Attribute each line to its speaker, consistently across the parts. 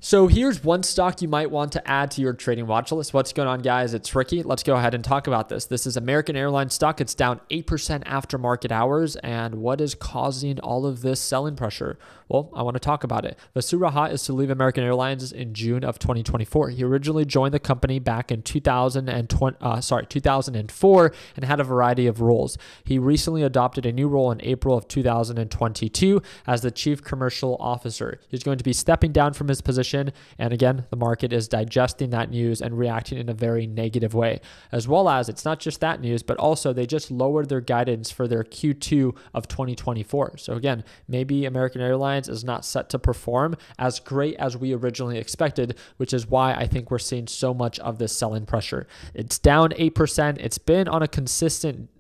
Speaker 1: So here's one stock you might want to add to your trading watch list. What's going on, guys? It's Ricky. Let's go ahead and talk about this. This is American Airlines stock. It's down 8% after market hours. And what is causing all of this selling pressure? Well, I want to talk about it. Vasu Rahat is to leave American Airlines in June of 2024. He originally joined the company back in 2004 and had a variety of roles. He recently adopted a new role in April of 2022 as the Chief Commercial Officer. He's going to be stepping down from his position. And again, the market is digesting that news and reacting in a very negative way. As well as, it's not just that news, but also they just lowered their guidance for their Q2 of 2024. So again, maybe American Airlines is not set to perform as great as we originally expected, which is why I think we're seeing so much of this selling pressure. It's down 8%. It's been on a consistent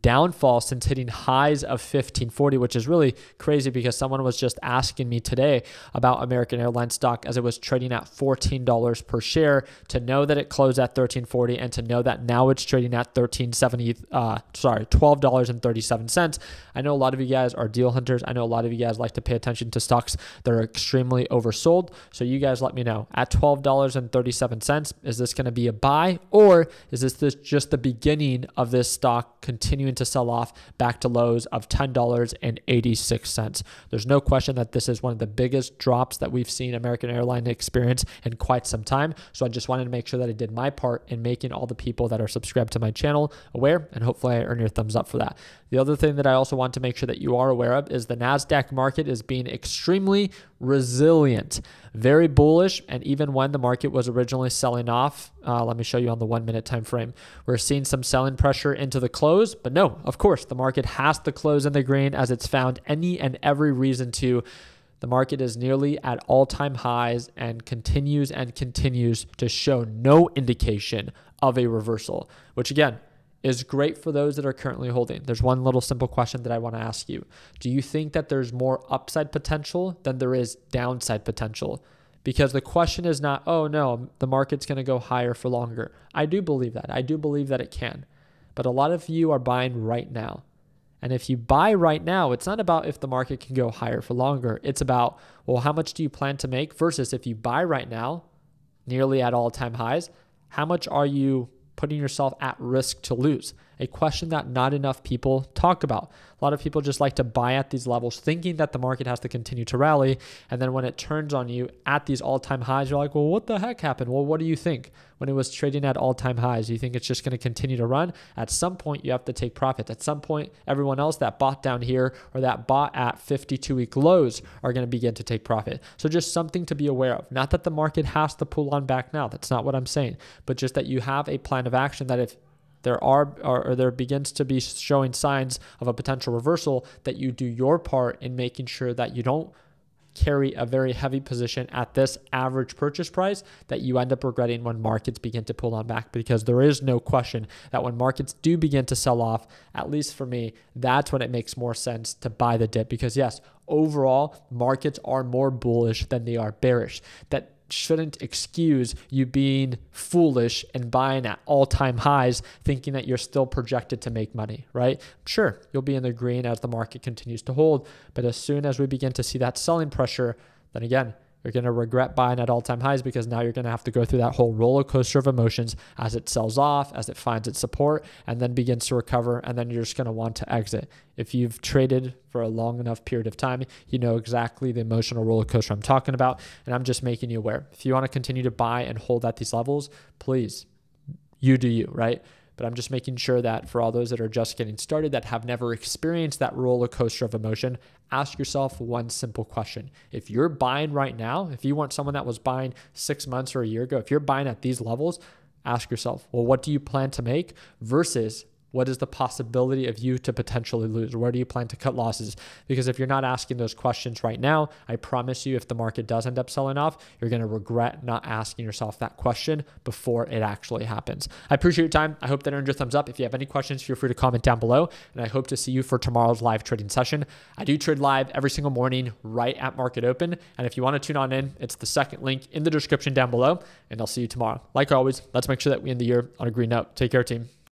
Speaker 1: downfall since hitting highs of 1540, which is really crazy because someone was just asking me today about American Airlines stock as it was trading at $14 per share, to know that it closed at 1340 and to know that now it's trading at $12.37. I know a lot of you guys are deal hunters. I know a lot of you guys like to pay attention to stocks that are extremely oversold. So you guys let me know, at $12.37, is this going to be a buy, or is this just the beginning of this stock continuing to sell off back to lows of $10.86. There's no question that this is one of the biggest drops that we've seen American Airlines experience in quite some time. So I just wanted to make sure that I did my part in making all the people that are subscribed to my channel aware, and hopefully I earn your thumbs up for that. The other thing that I also want to make sure that you are aware of is the NASDAQ market is being extremely resilient, very bullish. And even when the market was originally selling off, let me show you on the 1 minute time frame, we're seeing some selling pressure into the close. But no, of course, the market has to close in the green as it's found any and every reason to. The market is nearly at all-time highs and continues to show no indication of a reversal, which again is great for those that are currently holding. There's one little simple question that I want to ask you. Do you think that there's more upside potential than there is downside potential? Because the question is not, oh no, the market's going to go higher for longer. I do believe that. I do believe that it can. But a lot of you are buying right now. And if you buy right now, it's not about if the market can go higher for longer. It's about, well, how much do you plan to make versus if you buy right now, nearly at all-time highs, how much are you putting yourself at risk to lose? A question that not enough people talk about. A lot of people just like to buy at these levels thinking that the market has to continue to rally. And then when it turns on you at these all-time highs, you're like, well, what the heck happened? Well, what do you think? When it was trading at all-time highs, you think it's just going to continue to run? At some point, you have to take profits. At some point, everyone else that bought down here or that bought at 52-week lows are going to begin to take profit. So just something to be aware of. Not that the market has to pull on back now. That's not what I'm saying. But just that you have a plan of action that if there begins to be showing signs of a potential reversal, that you do your part in making sure that you don't carry a very heavy position at this average purchase price that you end up regretting when markets begin to pull on back. Because there is no question that when markets do begin to sell off, at least for me, that's when it makes more sense to buy the dip. Because yes, overall, markets are more bullish than they are bearish. That shouldn't excuse you being foolish and buying at all-time highs thinking that you're still projected to make money, right? Sure, you'll be in the green as the market continues to hold, but as soon as we begin to see that selling pressure, then again, you're going to regret buying at all-time highs, because now you're going to have to go through that whole roller coaster of emotions as it sells off, as it finds its support, and then begins to recover, and then you're just going to want to exit. If you've traded for a long enough period of time, you know exactly the emotional roller coaster I'm talking about, and I'm just making you aware. If you want to continue to buy and hold at these levels, please, you do you, right? But I'm just making sure that for all those that are just getting started, that have never experienced that roller coaster of emotion, ask yourself one simple question. If you're buying right now, if you want someone that was buying 6 months or a year ago, if you're buying at these levels, ask yourself, well, what do you plan to make versus what is the possibility of you to potentially lose? Where do you plan to cut losses? Because if you're not asking those questions right now, I promise you, if the market does end up selling off, you're going to regret not asking yourself that question before it actually happens. I appreciate your time. I hope that earned your thumbs up. If you have any questions, feel free to comment down below, and I hope to see you for tomorrow's live trading session. I do trade live every single morning right at market open, and if you want to tune on in, it's the second link in the description down below, and I'll see you tomorrow. Like always, let's make sure that we end the year on a green note. Take care, team.